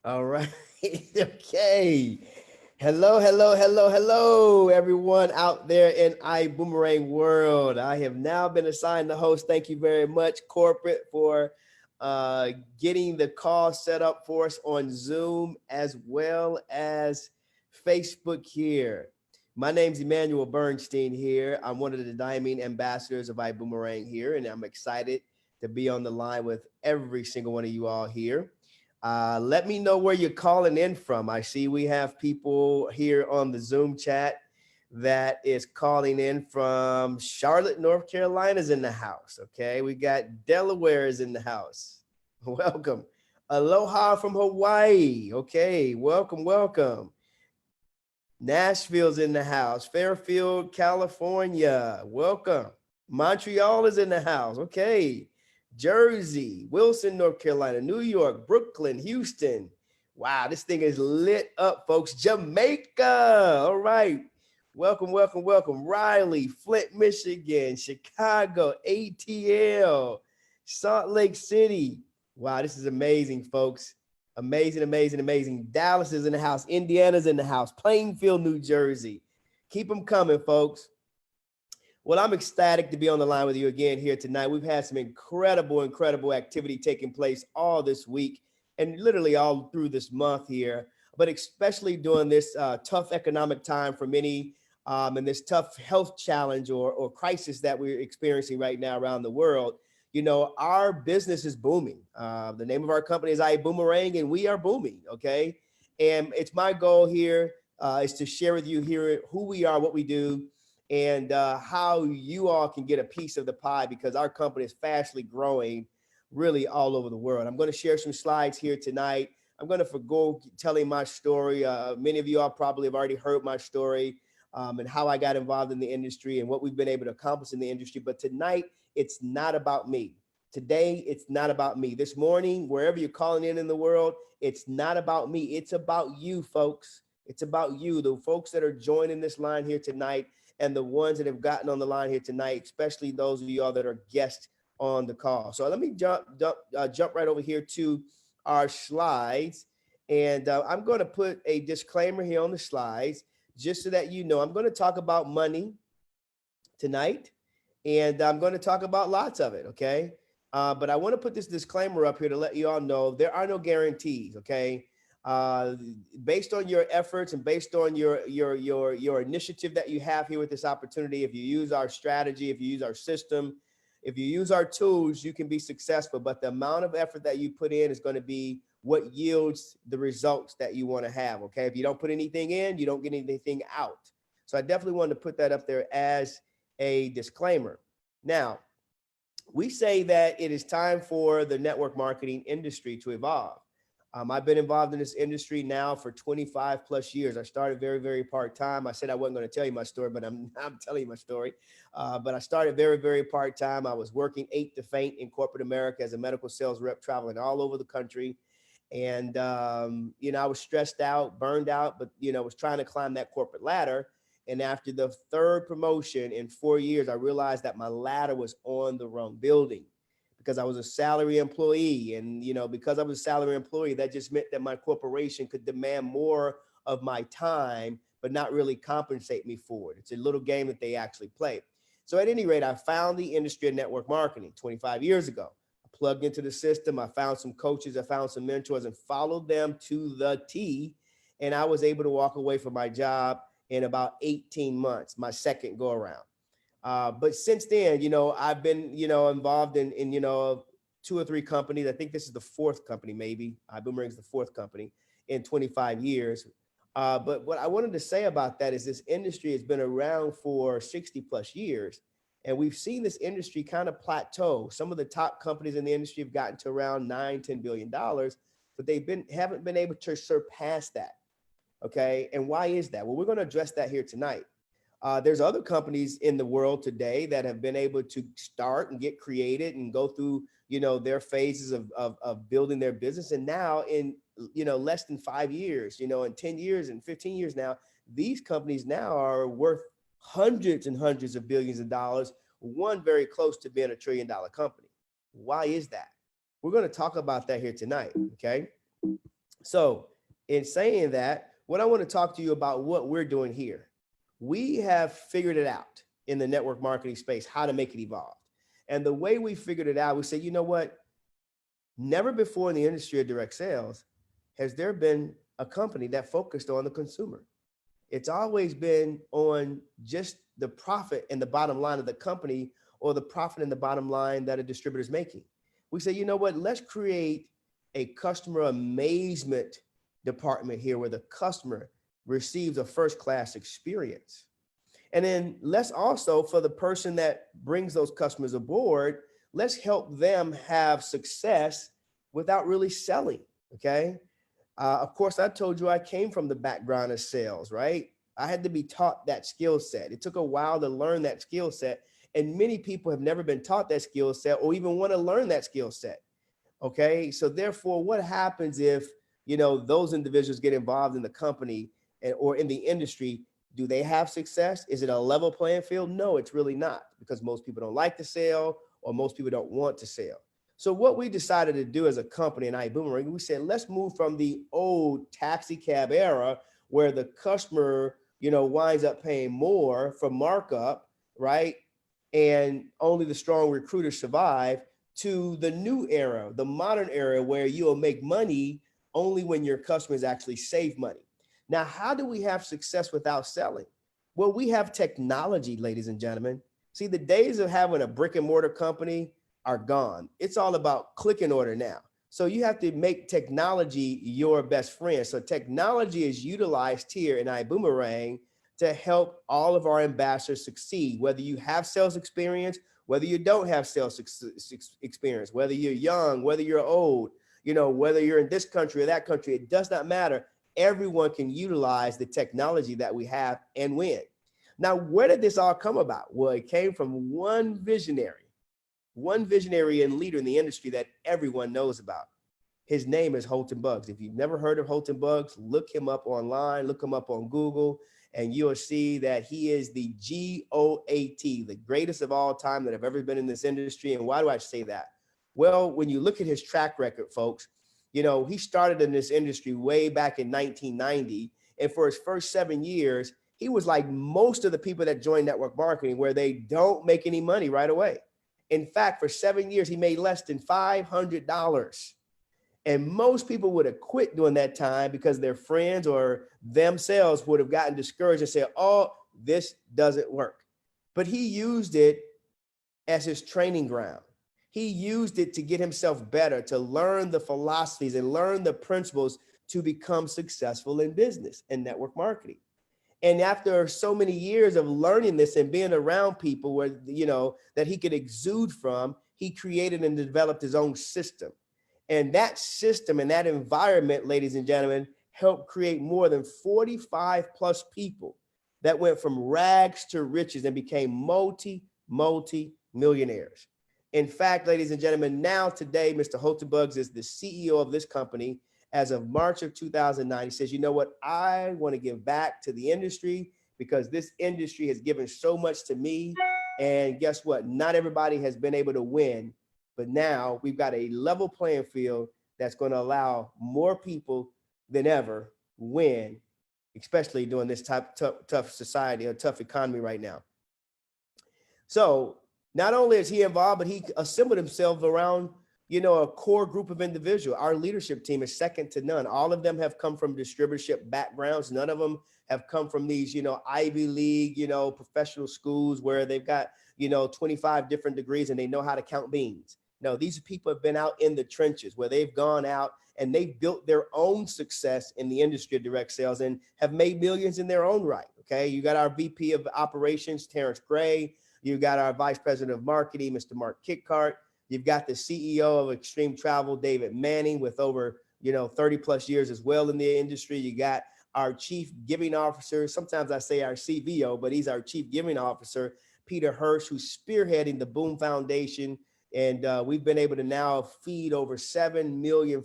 All right. Okay. Hello, hello, hello, hello, everyone out there in iboomerang world. I have now been assigned the host. Thank you very much, corporate, for getting the call set up for us on Zoom as well as Facebook here. My name's Emmanuel Bernstein here. I'm one of the Diamond ambassadors of iboomerang here, and I'm excited to be on the line with every single one of you all here. Let me know where you're calling in from. I see we have people here on the Zoom chat that is calling in from Charlotte, North Carolina's in the house. Okay, we got Delaware is in the house. Welcome. Aloha from Hawaii. Okay, welcome, welcome. Nashville's in the house. Fairfield, California. Welcome. Montreal is in the house. Okay. Jersey, Wilson, North Carolina, New York, Brooklyn, Houston. Wow, this thing is lit up, folks. Jamaica. All right. Welcome, welcome, welcome. Riley, Flint, Michigan, Chicago, ATL, Salt Lake City. Wow, this is amazing, folks. Amazing, amazing, amazing. Dallas is in the house. Indiana's in the house. Plainfield, New Jersey. Keep them coming, folks. Well, I'm ecstatic to be on the line with you again here tonight. We've had some incredible, incredible activity taking place all this week and literally all through this month here, but especially during this tough economic time for many and this tough health challenge or crisis that we're experiencing right now around the world. You know, our business is booming. The name of our company is iboomerang, and we are booming, okay? And it's my goal here is to share with you here who we are, what we do, and how you all can get a piece of the pie because our company is fastly growing really all over the world. I'm going to share some slides here tonight. I'm going to forgo telling my story. Many of you all probably have already heard my story and how I got involved in the industry and what we've been able to accomplish in the industry. But tonight, it's not about me. Today, it's not about me. This morning, wherever you're calling in the world, it's not about me. It's about you, folks. It's about you, the folks that are joining this line here tonight and the ones that have gotten on the line here tonight, especially those of y'all that are guests on the call. So let me jump right over here to our slides. And I'm going to put a disclaimer here on the slides just so that you know I'm going to talk about money tonight. And I'm going to talk about lots of it, okay? But I want to put this disclaimer up here to let you all know there are no guarantees, okay? Based on your efforts and based on your initiative that you have here with this opportunity, if you use our strategy, if you use our system, if you use our tools, you can be successful. But the amount of effort that you put in is going to be what yields the results that you want to have. Okay. If you don't put anything in, you don't get anything out. So I definitely wanted to put that up there as a disclaimer. Now, we say that it is time for the network marketing industry to evolve. I've been involved in this industry now for 25 plus years. I started very, very part-time. I said I wasn't going to tell you my story, but I'm telling you my story. But I started very, very part-time. I was working 8 to faint in corporate America as a medical sales rep, traveling all over the country. And, I was stressed out, burned out, but, was trying to climb that corporate ladder. And after the third promotion in 4 years, I realized that my ladder was on the wrong building because I was a salary employee. And, because I was a salary employee, that just meant that my corporation could demand more of my time, but not really compensate me for it. It's a little game that they actually play. So at any rate, I found the industry of network marketing 25 years ago. I plugged into the system. I found some coaches, I found some mentors and followed them to the T. And I was able to walk away from my job in about 18 months, my second go around. But since then, I've been, involved in 2 or 3 companies. I think this is the 4th company, maybe. ibüümerang is the 4th company in 25 years. But what I wanted to say about that is this industry has been around for 60 plus years. And we've seen this industry kind of plateau. Some of the top companies in the industry have gotten to around $9-10 billion, but haven't been able to surpass that. Okay. And why is that? Well, we're going to address that here tonight. There's other companies in the world today that have been able to start and get created and go through, their phases of building their business. And now in, less than 5 years, in 10 years and 15 years now, these companies now are worth hundreds and hundreds of billions of dollars, one very close to being $1 trillion company. Why is that? We're going to talk about that here tonight. Okay. So in saying that, what I want to talk to you about what we're doing here. We have figured it out in the network marketing space, how to make it evolve. And the way we figured it out, we said, you know what? Never before in the industry of direct sales has there been a company that focused on the consumer. It's always been on just the profit and the bottom line of the company, or the profit and the bottom line that a distributor is making. We say, you know what? Let's create a customer amazement department here where the customer receives a first-class experience. And then let's also, for the person that brings those customers aboard, let's help them have success without really selling. Okay. Of course, I told you I came from the background of sales, right? I had to be taught that skill set. It took a while to learn that skill set. And many people have never been taught that skill set or even want to learn that skill set. Okay. So therefore, what happens if, those individuals get involved in the company or in the industry? Do they have success? Is it a level playing field? No, it's really not, because most people don't like to sell, or most people don't want to sell. So what we decided to do as a company in ibüümerang, we said, let's move from the old taxi cab era where the customer, winds up paying more for markup, right? And only the strong recruiters survive, to the new era, the modern era, where you'll make money only when your customers actually save money. Now, how do we have success without selling? Well, we have technology, ladies and gentlemen. See, the days of having a brick and mortar company are gone. It's all about click and order now. So you have to make technology your best friend. So technology is utilized here in ibüümerang to help all of our ambassadors succeed, whether you have sales experience, whether you don't have sales experience, whether you're young, whether you're old, whether you're in this country or that country, it does not matter. Everyone can utilize the technology that we have and win. Now, where did this all come about? Well, it came from one visionary and leader in the industry that everyone knows about. His name is Holton Buggs. If you've never heard of Holton Buggs, look him up online, look him up on Google, and you'll see that he is the GOAT, the greatest of all time that have ever been in this industry. And why do I say that? Well, when you look at his track record, folks, he started in this industry way back in 1990. And for his first 7 years, he was like most of the people that join network marketing, where they don't make any money right away. In fact, for 7 years, he made less than $500. And most people would have quit during that time because their friends or themselves would have gotten discouraged and said, oh, this doesn't work. But he used it as his training ground. He used it to get himself better, to learn the philosophies and learn the principles to become successful in business and network marketing. And after so many years of learning this and being around people where, that he could exude from, he created and developed his own system. And that system and that environment, ladies and gentlemen, helped create more than 45 plus people that went from rags to riches and became multi millionaires. In fact, ladies and gentlemen, now today, Mr. Holtenbugs is the CEO of this company. As of March of 2009, he says, you know what? I want to give back to the industry because this industry has given so much to me. And guess what? Not everybody has been able to win, but now we've got a level playing field that's going to allow more people than ever win, especially during this tough society or tough economy right now. So not only is he involved, but he assembled himself around, a core group of individuals. Our leadership team is second to none. All of them have come from distributorship backgrounds. None of them have come from these, Ivy League, professional schools where they've got, 25 different degrees and they know how to count beans. No, these people have been out in the trenches where they've gone out and they've built their own success in the industry of direct sales and have made millions in their own right. Okay. You got our VP of operations, Terrence Gray. You got our vice president of marketing, Mr. Mark Kickhart. You've got the CEO of Extreme Travel, David Manning, with over, 30 plus years as well in the industry. You got our chief giving officer. Sometimes I say our CVO, but he's our chief giving officer, Peter Hirsch, who's spearheading the Boom Foundation. And we've been able to now feed over 7 million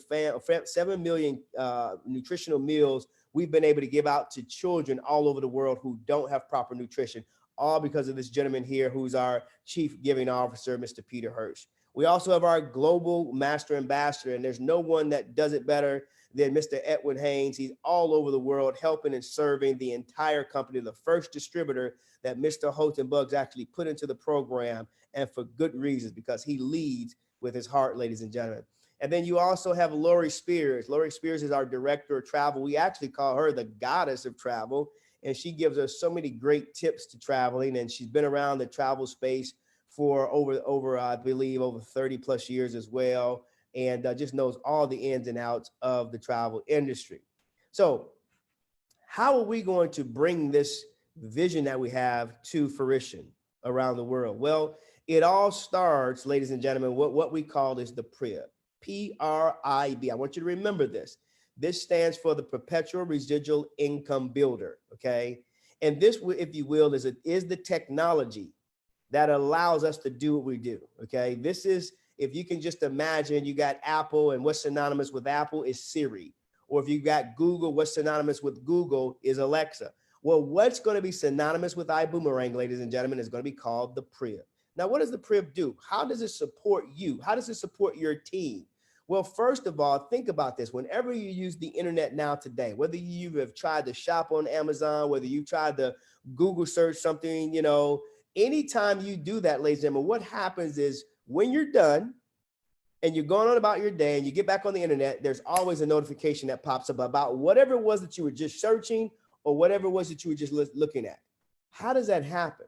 nutritional meals we've been able to give out to children all over the world who don't have proper nutrition, all because of this gentleman here who's our chief giving officer, Mr. Peter Hirsch. We also have our global master ambassador, and there's no one that does it better than Mr. Edwin Haynes. He's all over the world helping and serving the entire company, the first distributor that Mr. Holtenbugs actually put into the program, and for good reasons, because he leads with his heart, ladies and gentlemen. And then you also have Lori Spears. Lori Spears is our director of travel. We actually call her the goddess of travel, and she gives us so many great tips to traveling, and she's been around the travel space for over I believe over 30 plus years as well, and just knows all the ins and outs of the travel industry. So how are we going to bring this vision that we have to fruition around the world? Well, it all starts, ladies and gentlemen, what we call is the PRIB, P-R-I-B. I want you to remember this. This stands for the Perpetual Residual Income Builder, okay? And this, if you will, is the technology that allows us to do what we do, okay? This is, if you can just imagine, you got Apple, and what's synonymous with Apple is Siri. Or if you got Google, what's synonymous with Google is Alexa. Well, what's going to be synonymous with ibüümerang, ladies and gentlemen, is going to be called the PRIB. Now, what does the PRIB do? How does it support you? How does it support your team? Well, first of all, think about this. Whenever you use the internet now today, whether you have tried to shop on Amazon, whether you tried to Google search something, anytime you do that, ladies and gentlemen, what happens is when you're done and you're going on about your day and you get back on the internet, there's always a notification that pops up about whatever it was that you were just searching or whatever it was that you were just looking at. How does that happen?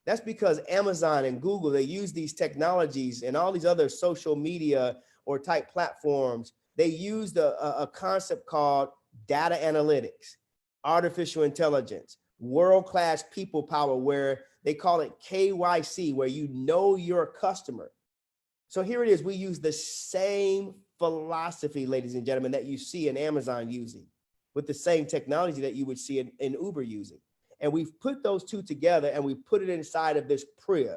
That's because Amazon and Google, they use these technologies and all these other social media or type platforms. They use a concept called data analytics, artificial intelligence, world-class people power, where they call it KYC, where you know your customer. So here it is. We use the same philosophy, ladies and gentlemen, that you see in Amazon using, with the same technology that you would see in Uber using. And we've put those two together and we put it inside of this PRIB.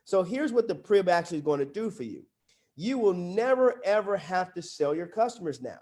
So here's what the PRIB actually is going to do for you. You will never, ever have to sell your customers now.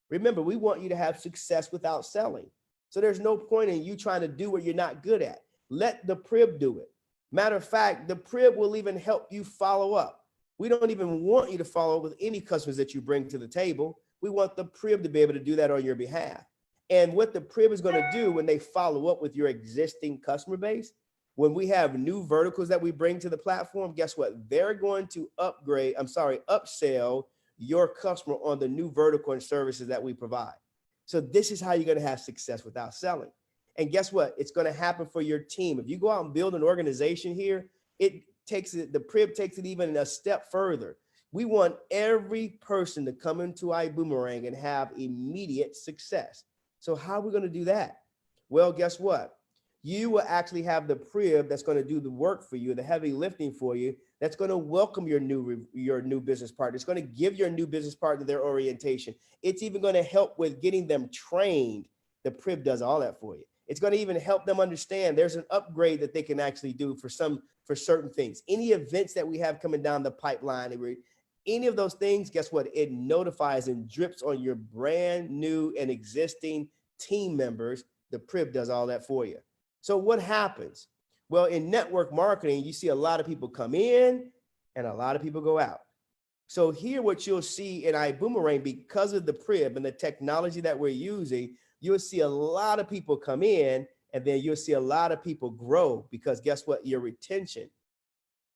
Remember, we want you to have success without selling. So there's no point in you trying to do what you're not good at. Let the PRIB do it. Matter of fact, the PRIB will even help you follow up. We don't even want you to follow up with any customers that you bring to the table. We want the PRIB to be able to do that on your behalf. And what the PRIB is going to do when they follow up with your existing customer base, when we have new verticals that we bring to the platform, guess what? They're going to upsell your customer on the new vertical and services that we provide. So this is how you're going to have success without selling. And guess what? It's going to happen for your team. If you go out and build an organization here, the PRIB takes it even a step further. We want every person to come into ibüümerang and have immediate success. So how are we going to do that? Well, guess what? You will actually have the PRIB that's going to do the work for you, the heavy lifting for you, that's going to welcome your new business partner. It's going to give your new business partner their orientation. It's even going to help with getting them trained. The Prib does all that for you. It's going to even help them understand there's an upgrade that they can actually do for certain things. Any events that we have coming down the pipeline, any of those things, guess what? It notifies and drips on your brand new and existing team members. The Prib does all that for you. So what happens? Well, in network marketing, you see a lot of people come in and a lot of people go out. So here, what you'll see in ibüümerang, because of the Prib and the technology that we're using, you'll see a lot of people come in, and then you'll see a lot of people grow, because guess what? Your retention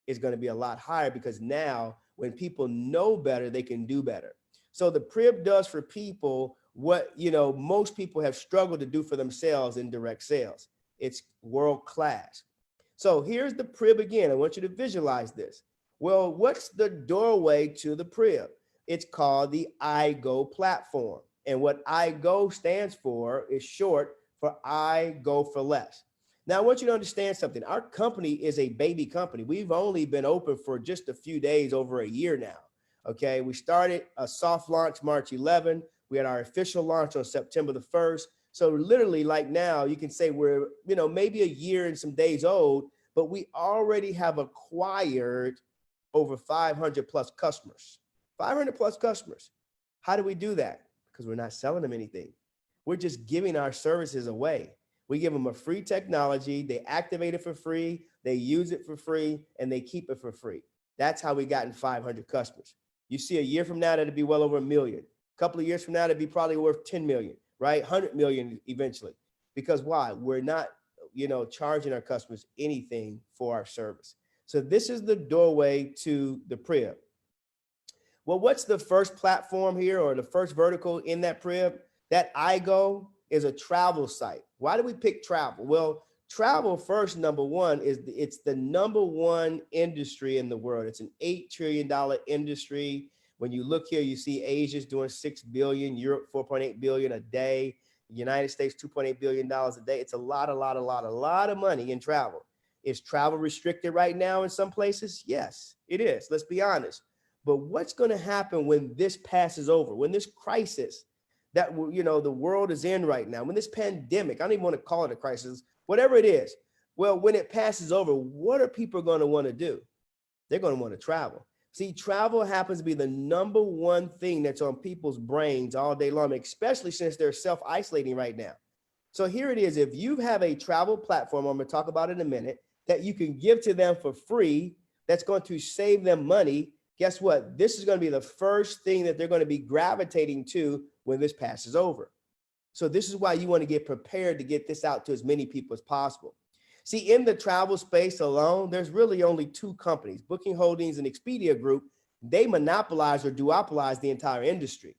is going to be a lot higher, because now when people know better, they can do better. So the Prib does for people what, most people have struggled to do for themselves in direct sales. It's world class. So here's the Prib again. I want you to visualize this. Well, what's the doorway to the Prib? It's called the iGo platform. And what iGo stands for is short for I Go for Less. Now, I want you to understand something. Our company is a baby company. We've only been open for just a few days, over a year now. Okay, we started a soft launch March 11. We had our official launch on September the 1st. So literally, like now, you can say we're, maybe a year and some days old, but we already have acquired over 500 plus customers. 500 plus customers. How do we do that? Because we're not selling them anything. We're just giving our services away. We give them a free technology. They activate it for free. They use it for free, and they keep it for free. That's how we gotten 500 customers. You see, a year from now, that'd be well over 1 million. A couple of years from now, that'd be probably worth 10 million, right? 100 million eventually. Because why? We're not, charging our customers anything for our service. So this is the doorway to the Prib. Well, what's the first platform here, or the first vertical in that Prib? That iGo is a travel site. Why do we pick travel? Well, travel first, number one, it's the number one industry in the world. It's an $8 trillion industry. When you look here, you see Asia's doing 6 billion, Europe 4.8 billion a day, United States $2.8 billion a day. It's a lot of money in travel. Is travel restricted right now in some places? Yes, it is. Let's be honest. But what's going to happen when this passes over, when this crisis that, the world is in right now, when this pandemic, I don't even want to call it a crisis, whatever it is, well, when it passes over, what are people going to want to do? They're going to want to travel. See, travel happens to be the number one thing that's on people's brains all day long, especially since they're self-isolating right now. So here it is. If you have a travel platform, I'm going to talk about it in a minute, that you can give to them for free, that's going to save them money, guess what? This is going to be the first thing that they're going to be gravitating to when this passes over. So this is why you want to get prepared to get this out to as many people as possible. See, in the travel space alone, there's really only two companies, Booking Holdings and Expedia Group. They monopolize or duopolize the entire industry.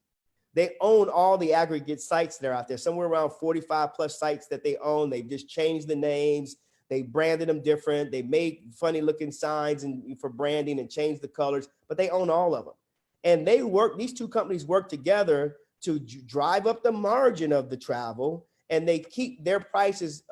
They own all the aggregate sites that are out there, somewhere around 45 plus sites that they own. They've just changed the names. They branded them different. They made funny looking signs for branding and changed the colors, but they own all of them. And these two companies work together to drive up the margin of the travel, and they keep their prices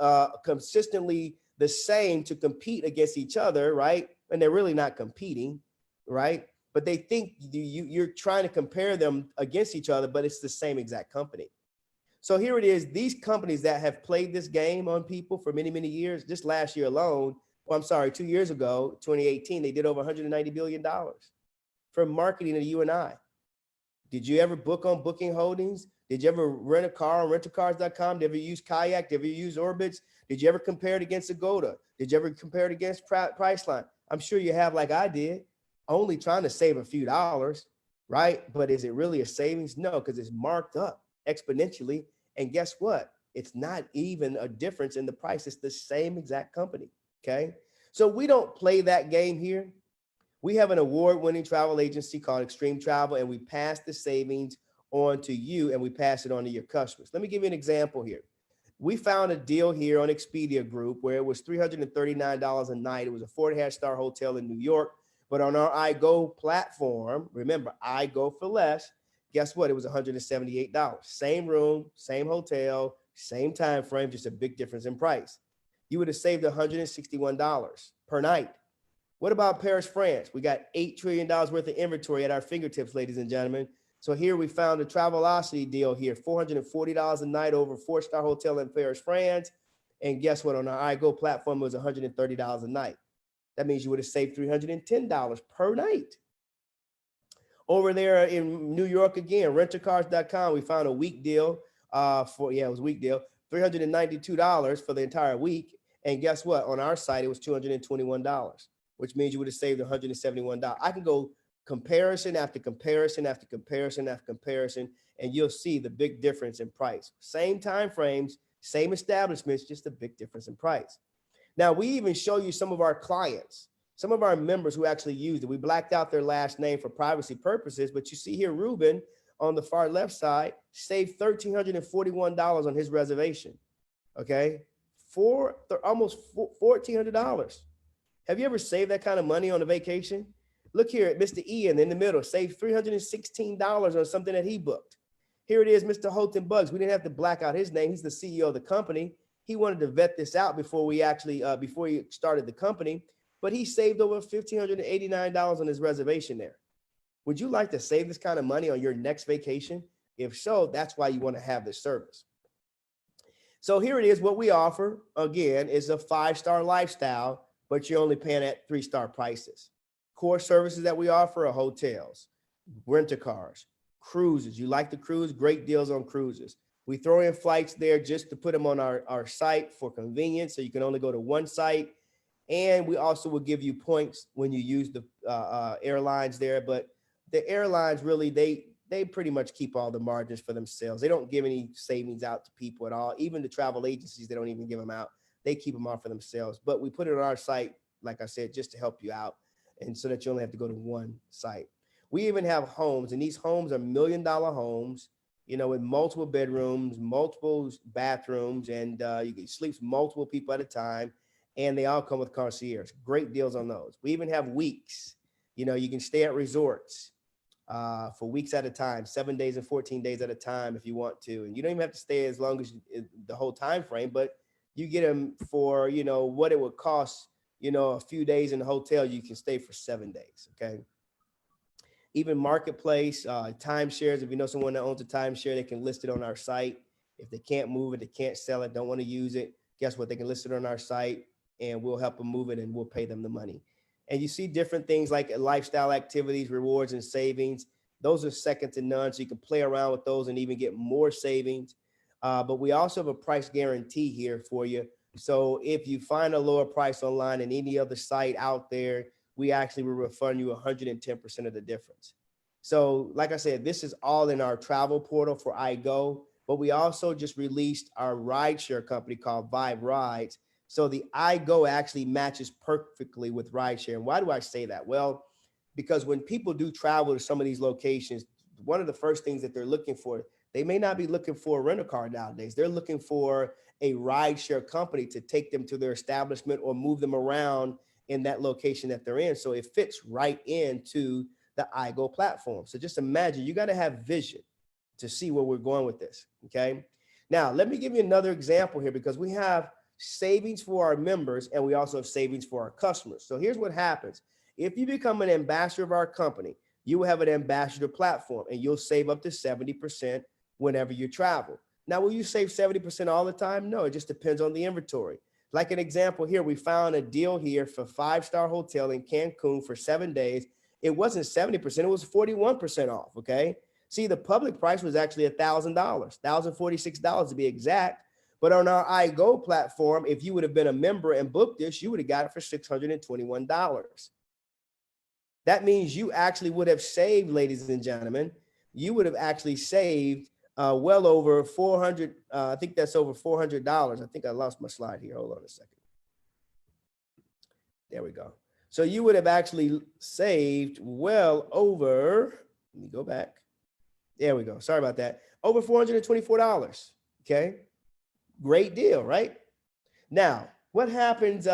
consistently the same to compete against each other, right? And they're really not competing, right? But they think you're trying to compare them against each other, but it's the same exact company. So here it is. These companies that have played this game on people for many, many years, just last year alone, 2 years ago, 2018, they did over $190 billion for marketing to you and I. Did you ever book on Booking Holdings? Did you ever rent a car on rentacars.com? Did you ever use Kayak? Did you ever use Orbitz? Did you ever compare it against Agoda? Did you ever compare it against Priceline? I'm sure you have, like I did, only trying to save a few dollars, right? But is it really a savings? No, because it's marked up exponentially. And guess what? It's not even a difference in the price. It's the same exact company, okay? So we don't play that game here. We have an award-winning travel agency called Extreme Travel, and we pass the savings on to you, and we pass it on to your customers. Let me give you an example here. We found a deal here on Expedia Group where it was $339 a night. It was a 4.5-star hotel in New York. But on our iGo platform, remember, iGo for less, guess what? It was $178. Same room, same hotel, same time frame, just a big difference in price. You would have saved $161 per night. What about Paris, France? We got $8 trillion worth of inventory at our fingertips, ladies and gentlemen. So here we found a Travelocity deal here, $440 a night over a 4-star hotel in Paris, France. And guess what? On our iGo platform, it was $130 a night. That means you would have saved $310 per night. Over there in New York again, rentacars.com, we found a week deal it was a week deal, $392 for the entire week. And guess what? On our site, it was $221, which means you would have saved $171. I can go comparison after comparison after comparison after comparison, and you'll see the big difference in price. Same time frames, same establishments, just a big difference in price. Now, we even show you some of our clients, some of our members who actually used it. We blacked out their last name for privacy purposes, but you see here, Ruben on the far left side saved $1,341 on his reservation. Okay, almost $1,400. Have you ever saved that kind of money on a vacation? Look here at Mr. Ian in the middle, saved $316 on something that he booked. Here it is, Mr. Holton Bugs. We didn't have to black out his name. He's the CEO of the company. He wanted to vet this out before he started the company, but he saved over $1,589 on his reservation there. Would you like to save this kind of money on your next vacation? If so, that's why you want to have this service. So here it is. What we offer, again, is a 5-star lifestyle, but you're only paying at 3-star prices. Core services that we offer are hotels, rent-a-cars, cruises. You like the cruise? Great deals on cruises. We throw in flights there just to put them on our site for convenience, so you can only go to one site. And we also will give you points when you use the airlines there. But the airlines really, they pretty much keep all the margins for themselves. They don't give any savings out to people at all. Even the travel agencies, they don't even give them out. They keep them all for themselves. But we put it on our site, like I said, just to help you out, and so that you only have to go to one site. We even have homes, and these homes are $1 million homes, with multiple bedrooms, multiple bathrooms, and you can sleep multiple people at a time, and they all come with concierge. Great deals on those. We even have weeks. You can stay at resorts for weeks at a time, 7 days and 14 days at a time if you want to. And you don't even have to stay as long as the whole time frame, but you get them for, what it would cost, a few days in the hotel. You can stay for 7 days, okay? Even marketplace, timeshares. If you know someone that owns a timeshare, they can list it on our site. If they can't move it, they can't sell it, don't want to use it, guess what? They can list it on our site, and we'll help them move it, and we'll pay them the money. And you see different things like lifestyle activities, rewards, and savings. Those are second to none, so you can play around with those and even get more savings. But we also have a price guarantee here for you. So if you find a lower price online than any other site out there, we actually will refund you 110% of the difference. So like I said, this is all in our travel portal for iGo, but we also just released our rideshare company called Vibe Rides. So the iGo actually matches perfectly with rideshare. And why do I say that? Well, because when people do travel to some of these locations, one of the first things that they're looking for, they may not be looking for a rental car nowadays. They're looking for a rideshare company to take them to their establishment or move them around in that location that they're in. So it fits right into the iGo platform. So just imagine, you got to have vision to see where we're going with this, okay? Now, let me give you another example here, because we have savings for our members and we also have savings for our customers. So here's what happens. If you become an ambassador of our company, you will have an ambassador platform, and you'll save up to 70% whenever you travel. Now, will you save 70% all the time? No, it just depends on the inventory. Like an example here, we found a deal here for 5-star hotel in Cancun for 7 days. It wasn't 70%, it was 41% off, okay? See, the public price was actually $1,000, $1,046 to be exact. But on our iGo platform, if you would have been a member and booked this, you would have got it for $621. That means you actually would have saved, ladies and gentlemen, you would have actually saved well over 400. I think that's over $400. I think I lost my slide here. Hold on a second. There we go. So you would have actually saved well over, let me go back. There we go. Sorry about that. Over $424. Okay. Great deal, right? Now, what happens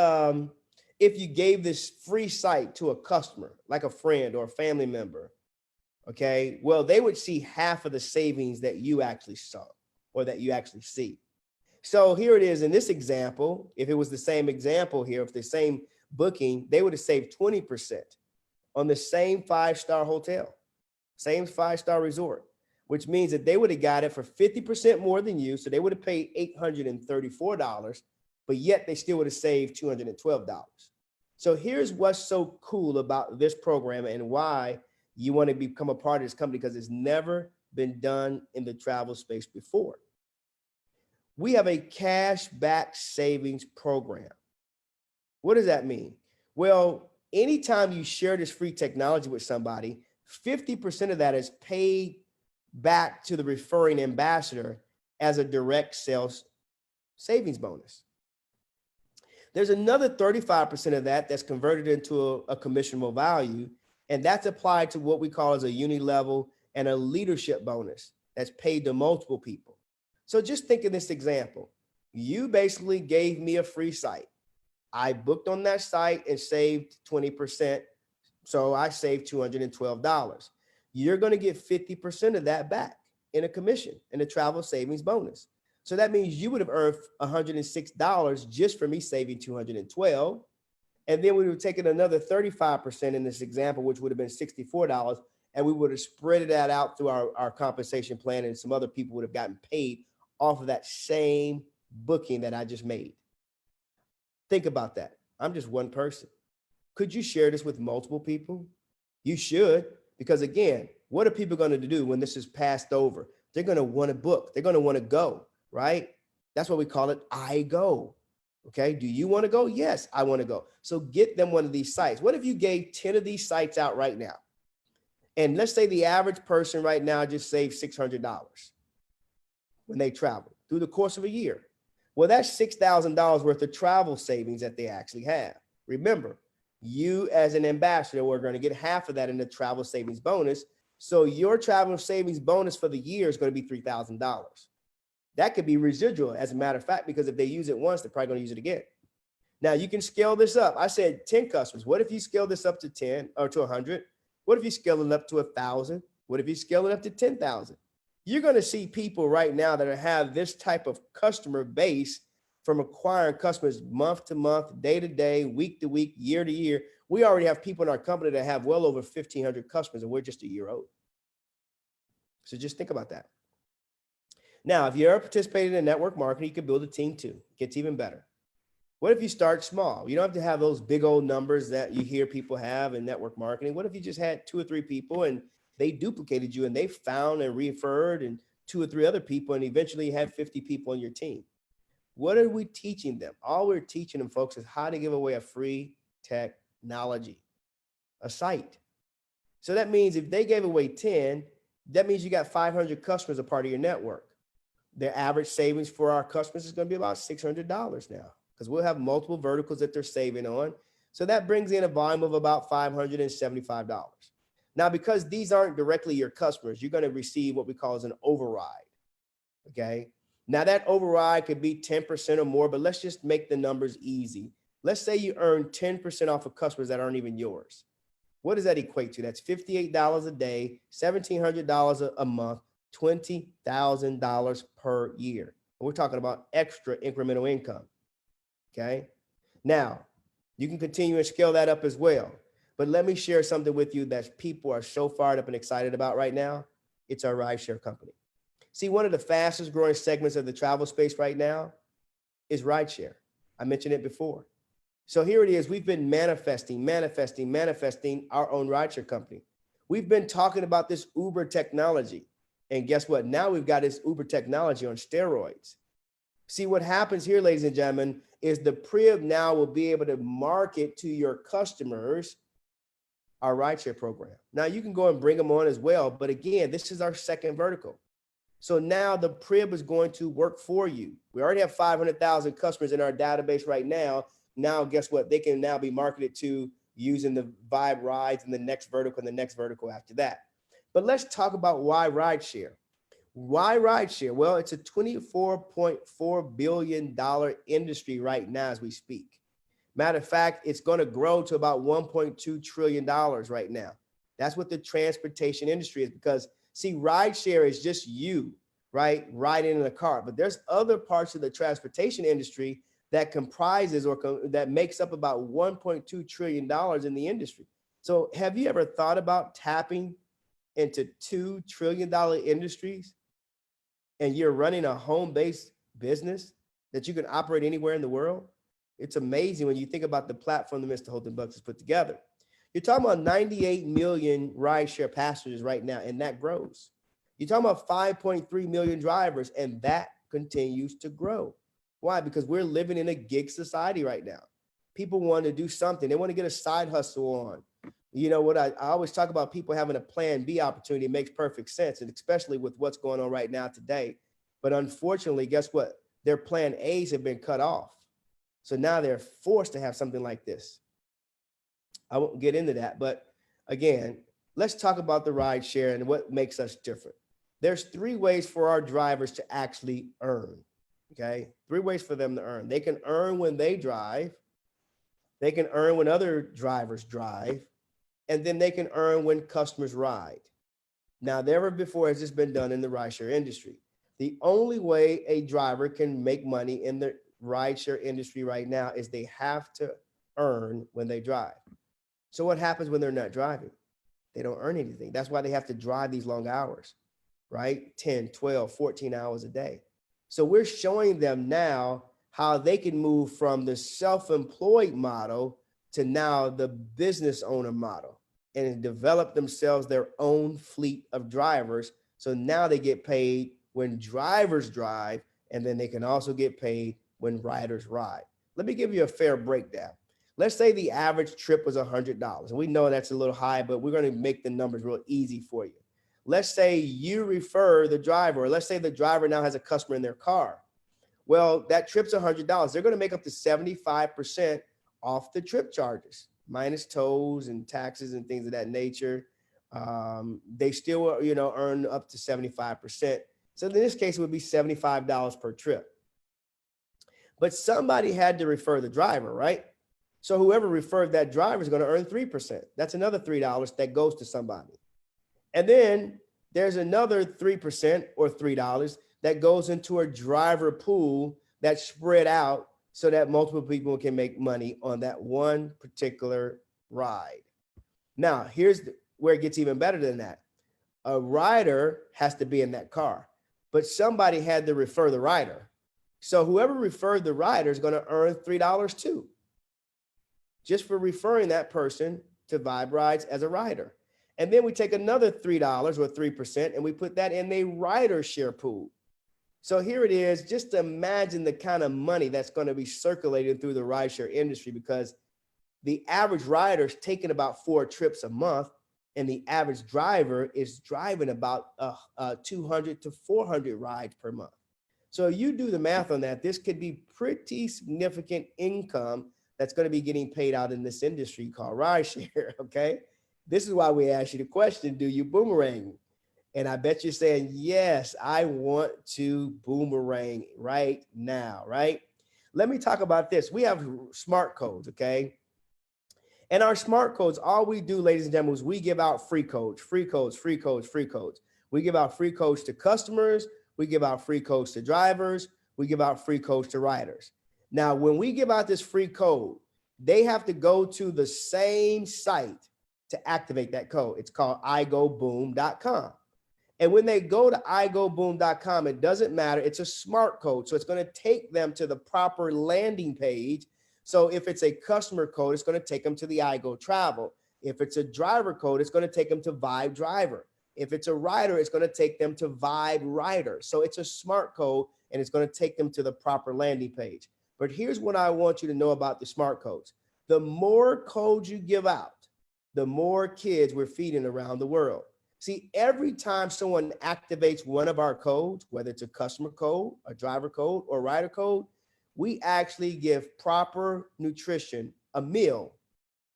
if you gave this free site to a customer, like a friend or a family member? Okay, well, they would see half of the savings that you actually saw or that you actually see. So here it is in this example. If it was the same example here, if the same booking, they would have saved 20% on the same five-star hotel, same five-star resort, which means that they would have got it for 50% more than you. So they would have paid $834, but yet they still would have saved $212. So here's what's so cool about this program and why you want to become a part of this company, because it's never been done in the travel space before. We have a cash back savings program. What does that mean? Well, anytime you share this free technology with somebody, 50% of that is paid back to the referring ambassador as a direct sales savings bonus. There's another 35% of that that's converted into a commissionable value, and that's applied to what we call as a uni-level and a leadership bonus that's paid to multiple people. So just think of this example. You basically gave me a free site. I booked on that site and saved 20%. So I saved $212. You're going to get 50% of that back in a commission, in a travel savings bonus. So that means you would have earned $106 just for me saving $212. And then we would have taken another 35% in this example, which would have been $64. And we would have spread that out through our compensation plan, and some other people would have gotten paid off of that same booking that I just made. Think about that. I'm just one person. Could you share this with multiple people? You should, because again, what are people going to do when this is passed over? They're going to want to book. They're going to want to go, right? That's what we call it, I go. Okay, do you want to go? Yes, I want to go. So get them one of these sites. What if you gave 10 of these sites out right now? And let's say the average person right now just saved $600 when they travel through the course of a year. Well, that's $6,000 worth of travel savings that they actually have. Remember, you as an ambassador are going to get half of that in the travel savings bonus. So your travel savings bonus for the year is going to be $3,000. That could be residual, as a matter of fact, because if they use it once, they're probably going to use it again. Now you can scale this up. I said 10 customers. What if you scale this up to 10 or to 100? What if you scale it up to 1,000? What if you scale it up to 10,000? You're going to see people right now that have this type of customer base from acquiring customers month to month, day to day, week to week, year to year. We already have people in our company that have well over 1,500 customers, and we're just a year old. So just think about that. Now, if you're ever participating in network marketing, you can build a team too. It gets even better. What if you start small? You don't have to have those big old numbers that you hear people have in network marketing. What if you just had 2 or 3 people and they duplicated you and they found and referred and 2 or 3 other people and eventually had 50 people on your team? What are we teaching them? All we're teaching them, folks, is how to give away a free technology, a site. So that means if they gave away 10, that means you got 500 customers a part of your network. Their average savings for our customers is going to be about $600 now, because we'll have multiple verticals that they're saving on. So that brings in a volume of about $575. Now, because these aren't directly your customers, you're going to receive what we call as an override. Okay. Now that override could be 10% or more, but let's just make the numbers easy. Let's say you earn 10% off of customers that aren't even yours. What does that equate to? That's $58 a day, $1,700 a month, $20,000 per year. We're talking about extra incremental income. Okay. Now you can continue and scale that up as well. But let me share something with you that people are so fired up and excited about right now. It's our rideshare company. See, one of the fastest growing segments of the travel space right now is rideshare. I mentioned it before. So here it is. We've been manifesting our own rideshare company. We've been talking about this Uber technology. And guess what? Now we've got this Uber technology on steroids. See, what happens here, ladies and gentlemen, is the Prib now will be able to market to your customers our rideshare program. Now you can go and bring them on as well. But again, this is our second vertical. So now the Prib is going to work for you. We already have 500,000 customers in our database right now. Now, guess what? They can now be marketed to using the Vibe rides in the next vertical and the next vertical after that. But let's talk about why rideshare. Why rideshare? Well, it's a $24.4 billion industry right now as we speak. Matter of fact, it's going to grow to about $1.2 trillion right now. That's what the transportation industry is, because see, rideshare is just you, right, riding in a car. But there's other parts of the transportation industry that comprises that makes up about $1.2 trillion in the industry. So have you ever thought about tapping into $2 trillion industries and you're running a home-based business that you can operate anywhere in the world? It's amazing when you think about the platform that Mr. Holton Bucks has put together. You're talking about 98 million rideshare passengers right now, and that grows. You're talking about 5.3 million drivers, and that continues to grow. Why? Because we're living in a gig society right now. People want to do something. They want to get a side hustle on. You know what? I always talk about people having a plan B opportunity. It makes perfect sense, and especially with what's going on right now today. But unfortunately, guess what? Their plan A's have been cut off. So now they're forced to have something like this. I won't get into that, but again, let's talk about the ride share and what makes us different. There's 3 ways for our drivers to actually earn, okay? 3 ways for them to earn. They can earn when they drive, they can earn when other drivers drive, and then they can earn when customers ride. Now, never before has this been done in the rideshare industry. The only way a driver can make money in the rideshare industry right now is they have to earn when they drive. So what happens when they're not driving? They don't earn anything. That's why they have to drive these long hours, right? 10, 12, 14 hours a day. So we're showing them now how they can move from the self-employed model to now the business owner model and develop themselves their own fleet of drivers. So now they get paid when drivers drive, and then they can also get paid when riders ride. Let me give you a fair breakdown. Let's say the average trip was $100. And we know that's a little high, but we're going to make the numbers real easy for you. Let's say you refer the driver, or let's say the driver now has a customer in their car. Well, that trip's $100. They're going to make up to 75% off the trip charges, minus tolls and taxes and things of that nature. They still, earn up to 75%. So in this case, it would be $75 per trip. But somebody had to refer the driver, right? So whoever referred that driver is going to earn 3%. That's another $3 that goes to somebody. And then there's another 3% or $3 that goes into a driver pool that's spread out so that multiple people can make money on that one particular ride. Now, here's where it gets even better than that. A rider has to be in that car, but somebody had to refer the rider. So whoever referred the rider is going to earn $3 too, just for referring that person to Vibe Rides as a rider. And then we take another $3 or 3% and we put that in a rider share pool. So here it is. Just imagine the kind of money that's going to be circulated through the rideshare industry, because the average rider is taking about 4 trips a month, and the average driver is driving about 200 to 400 rides per month. So you do the math on that. This could be pretty significant income that's going to be getting paid out in this industry called rideshare, okay? This is why we asked you the question, do you boomerang? And I bet you're saying, yes, I want to boomerang right now, right? Let me talk about this. We have smart codes, okay? And our smart codes, all we do, ladies and gentlemen, is we give out free codes, free codes, free codes, free codes. We give out free codes to customers. We give out free codes to drivers. We give out free codes to riders. Now, when we give out this free code, they have to go to the same site to activate that code. It's called igoboom.com. And when they go to igoboom.com, it doesn't matter. It's a smart code. So it's going to take them to the proper landing page. So if it's a customer code, it's going to take them to the iGo Travel. If it's a driver code, it's going to take them to Vibe Driver. If it's a rider, it's going to take them to Vibe Rider. So it's a smart code, and it's going to take them to the proper landing page. But here's what I want you to know about the smart codes. The more codes you give out, the more kids we're feeding around the world. See, every time someone activates one of our codes, whether it's a customer code, a driver code, or rider code, we actually give proper nutrition, a meal,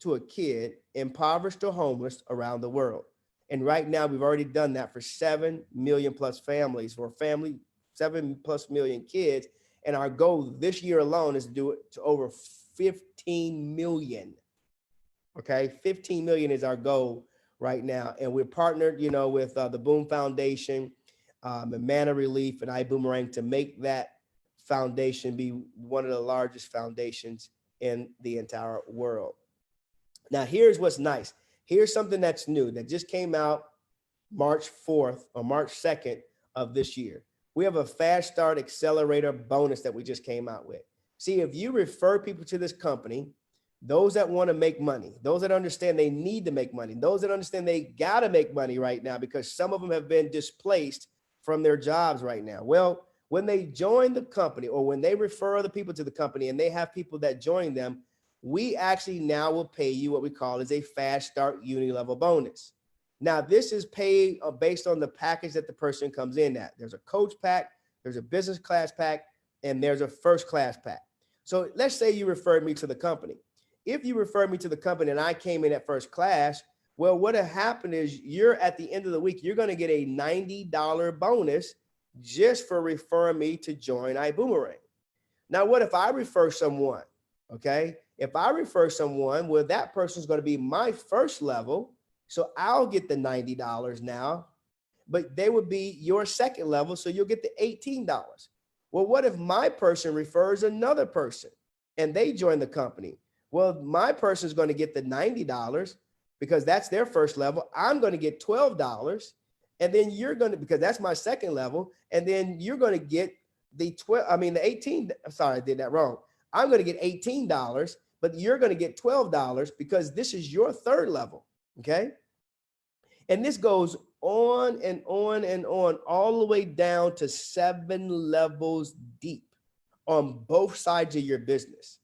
to a kid impoverished or homeless around the world. And right now, we've already done that for 7 million plus families, for 7+ million kids. And our goal this year alone is to do it to over 15 million. Okay, 15 million is our goal right now. And we're partnered, with the Boom Foundation, and Mana Relief and ibüümerang to make that foundation be one of the largest foundations in the entire world. Now, here's what's nice. Here's something that's new that just came out March 4th or March 2nd of this year. We have a fast start accelerator bonus that we just came out with. See, if you refer people to this company, those that want to make money, those that understand they need to make money, those that understand they got to make money right now because some of them have been displaced from their jobs right now. Well, when they join the company or when they refer other people to the company and they have people that join them, we actually now will pay you what we call as a fast start uni-level bonus. Now, this is paid based on the package that the person comes in at. There's a coach pack, there's a business class pack, and there's a first class pack. So let's say you referred me to the company. If you referred me to the company and I came in at first class, well, what happened is you're at the end of the week, you're going to get a $90 bonus just for referring me to join iboomerang. Now, what if I refer someone? Okay. If I refer someone, well, that person's going to be my first level. So I'll get the $90 now, but they would be your second level. So you'll get the $18. Well, what if my person refers another person and they join the company? Well, my person is going to get the $90 because that's their first level. I'm going to get $12. And then you're going to, because that's my second level. And then you're going to get the 18. Sorry, I did that wrong. I'm going to get $18, but you're going to get $12 because this is your third level. Okay. And this goes on and on and on, all the way down to 7 levels deep on both sides of your business.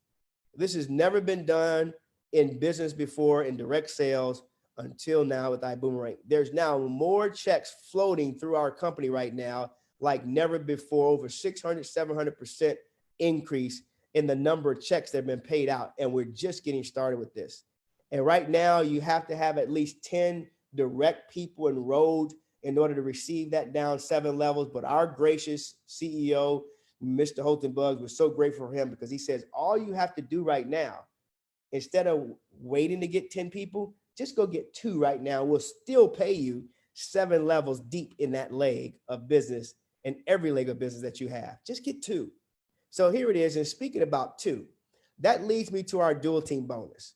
This has never been done in business before in direct sales until now with iboomerang. There's now more checks floating through our company right now, like never before, over 600, 700% increase in the number of checks that have been paid out. And we're just getting started with this. And right now you have to have at least 10 direct people enrolled in order to receive that down 7 levels. But our gracious CEO, Mr. Holtenbug, was so grateful for him because he says, all you have to do right now, instead of waiting to get 10 people, just go get 2 right now. We'll still pay you 7 levels deep in that leg of business and every leg of business that you have. Just get 2. So here it is. And speaking about 2, that leads me to our dual team bonus.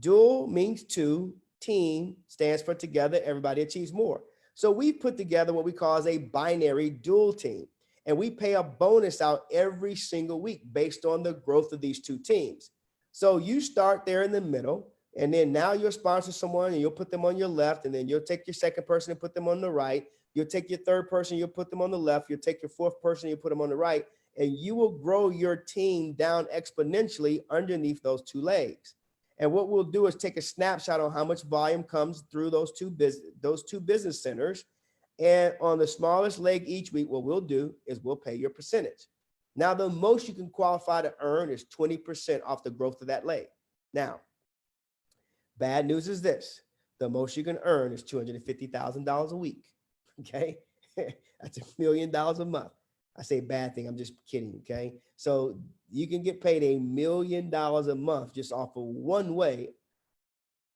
Dual means 2. Team stands for together. Everybody achieves more. So we put together what we call as a binary dual team. And we pay a bonus out every single week based on the growth of these 2 teams. So you start there in the middle, and then now you'll sponsor someone and you'll put them on your left, and then you'll take your second person and put them on the right. You'll take your third person, you'll put them on the left. You'll take your fourth person, you'll put them on the right, and you will grow your team down exponentially underneath those 2 legs. And what we'll do is take a snapshot on how much volume comes through those two business centers. And on the smallest leg each week, what we'll do is we'll pay your percentage. Now, the most you can qualify to earn is 20% off the growth of that leg. Now, bad news is this. The most you can earn is $250,000 a week. Okay. That's $1 million a month. I say bad thing. I'm just kidding. Okay. So you can get paid $1 million a month just off of one way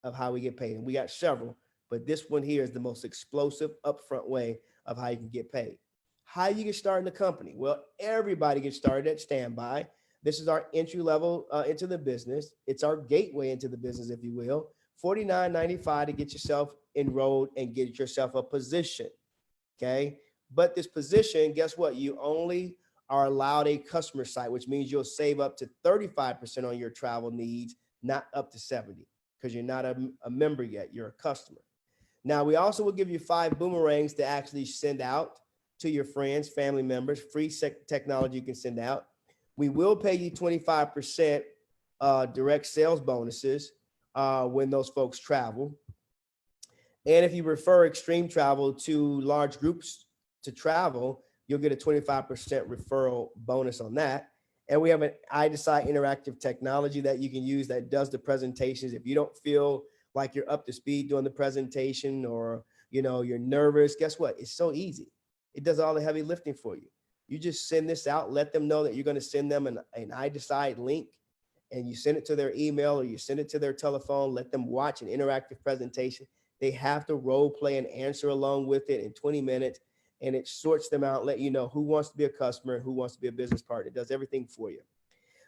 of how we get paid. And we got several, but this one here is the most explosive upfront way of how you can get paid. How you get started in the company? Well, everybody gets started at standby. This is our entry level into the business. It's our gateway into the business, if you will. $49.95 to get yourself enrolled and get yourself a position. Okay. But this position, guess what? You only are allowed a customer site, which means you'll save up to 35% on your travel needs, not up to 70, because you're not a member yet. You're a customer. Now, we also will give you 5 boomerangs to actually send out to your friends, family members, free technology you can send out. We will pay you 25% direct sales bonuses when those folks travel. And if you refer extreme travel to large groups to travel, you'll get a 25% referral bonus on that. And we have an iDecide interactive technology that you can use that does the presentations. If you don't feel like you're up to speed doing the presentation, or you're nervous, guess what? It's so easy. It does all the heavy lifting for you. You just send this out, let them know that you're going to send them an iDecide link, and you send it to their email or you send it to their telephone, let them watch an interactive presentation. They have to role play and answer along with it in 20 minutes. and it sorts them out, let you know who wants to be a customer and who wants to be a business partner. It does everything for you.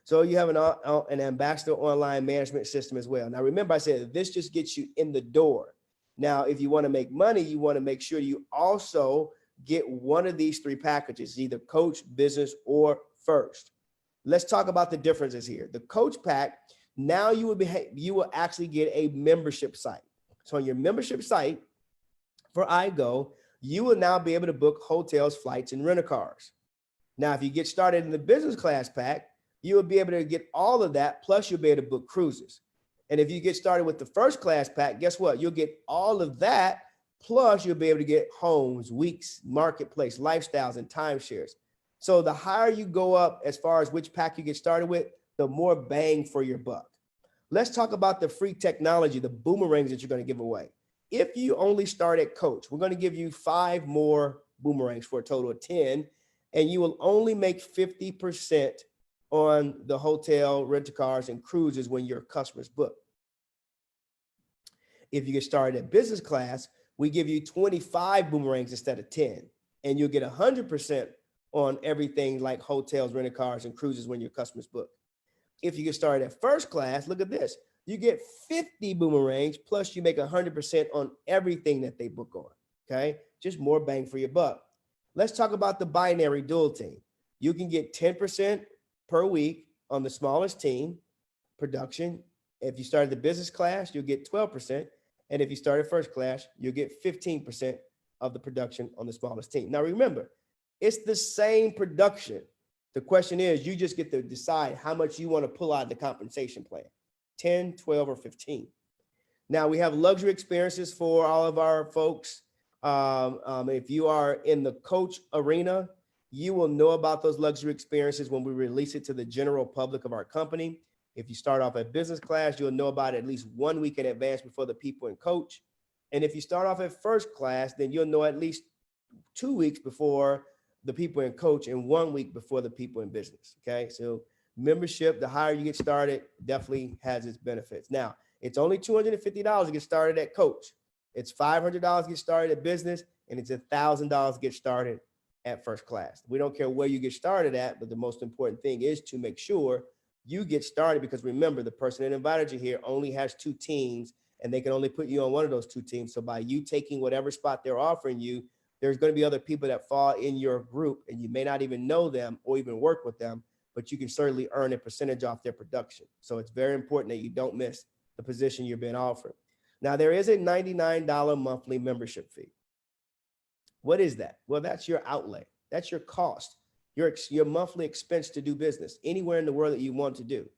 So you have an ambassador online management system as well. Now, remember, I said this just gets you in the door. Now, if you want to make money, you want to make sure you also get one of these three packages, either coach, business, or first. Let's talk about the differences here. The coach pack, now you will actually get a membership site. So on your membership site for iGo, you will now be able to book hotels, flights, and rental cars. Now, if you get started in the business class pack, you will be able to get all of that, plus you'll be able to book cruises. And if you get started with the first class pack, guess what? You'll get all of that, plus you'll be able to get homes, weeks, marketplace, lifestyles, and timeshares. So the higher you go up as far as which pack you get started with, the more bang for your buck. Let's talk about the free technology, the boomerangs that you're going to give away. If you only start at coach, we're going to give you 5 more boomerangs for a total of 10, and you will only make 50% on the hotel, rental cars, and cruises when your customers book. If you get started at business class, we give you 25 boomerangs instead of 10, and you'll get 100% on everything like hotels, rental cars, and cruises when your customers book. If you get started at first class, look at this. You get 50 boomerangs, plus you make 100% on everything that they book on, okay? Just more bang for your buck. Let's talk about the binary dual team. You can get 10% per week on the smallest team, production. If you started the business class, you'll get 12%. And if you started first class, you'll get 15% of the production on the smallest team. Now remember, it's the same production. The question is, you just get to decide how much you want to pull out of the compensation plan, 10, 12, or 15. Now we have luxury experiences for all of our folks. If you are in the coach arena, you will know about those luxury experiences when we release it to the general public of our company. If you start off at business class, you'll know about it at least 1 week in advance before the people in coach. And if you start off at first class, then you'll know at least 2 weeks before the people in coach and 1 week before the people in business. Okay. So membership, the higher you get started, definitely has its benefits. Now, it's only $250 to get started at coach. It's $500 to get started at business, and it's $1,000 to get started at first class. We don't care where you get started at, but the most important thing is to make sure you get started, because remember, the person that invited you here only has 2 teams, and they can only put you on one of those 2 teams. So by you taking whatever spot they're offering you, there's going to be other people that fall in your group, and you may not even know them or even work with them, but you can certainly earn a percentage off their production. So it's very important that you don't miss the position you're being offered. Now, there is a $99 monthly membership fee. What is that? Well, that's your outlay. That's your cost, your monthly expense to do business anywhere in the world that you want to do.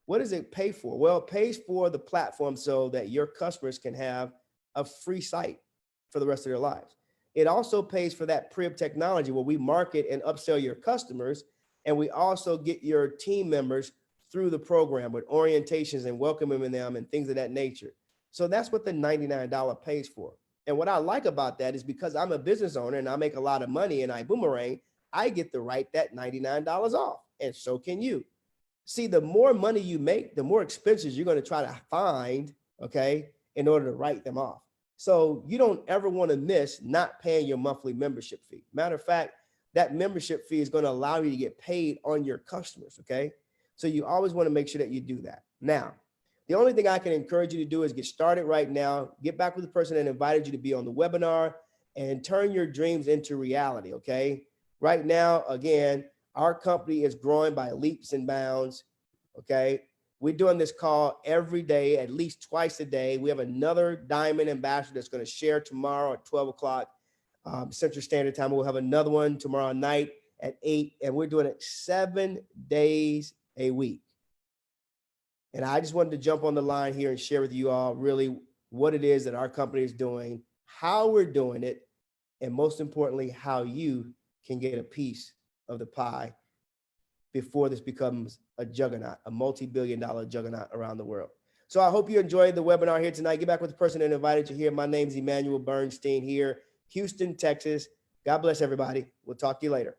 What does it pay for? Well, it pays for the platform so that your customers can have a free site for the rest of their lives. It also pays for that pre-op technology where we market and upsell your customers, and we also get your team members through the program with orientations and welcoming them and things of that nature. So that's what the $99 pays for. And what I like about that is because I'm a business owner and I make a lot of money and I boomerang, I get to write that $99 off, and so can you. See, the more money you make, the more expenses you're going to try to find, okay, in order to write them off. So you don't ever want to miss not paying your monthly membership fee. Matter of fact, that membership fee is going to allow you to get paid on your customers, okay? So you always want to make sure that you do that. Now, the only thing I can encourage you to do is get started right now. Get back with the person that invited you to be on the webinar and turn your dreams into reality, okay? Right now, again, our company is growing by leaps and bounds, okay? We're doing this call every day, at least twice a day. We have another Diamond Ambassador that's going to share tomorrow at 12 o'clock Central Standard Time. We'll have another one tomorrow night at 8, and we're doing it 7 days a week. And I just wanted to jump on the line here and share with you all really what it is that our company is doing, how we're doing it, and most importantly, how you can get a piece of the pie before this becomes a juggernaut, a multi-billion-dollar juggernaut around the world. So I hope you enjoyed the webinar here tonight. Get back with the person that invited you here. My name is Emmanuel Bernstein here, Houston, Texas. God bless everybody. We'll talk to you later.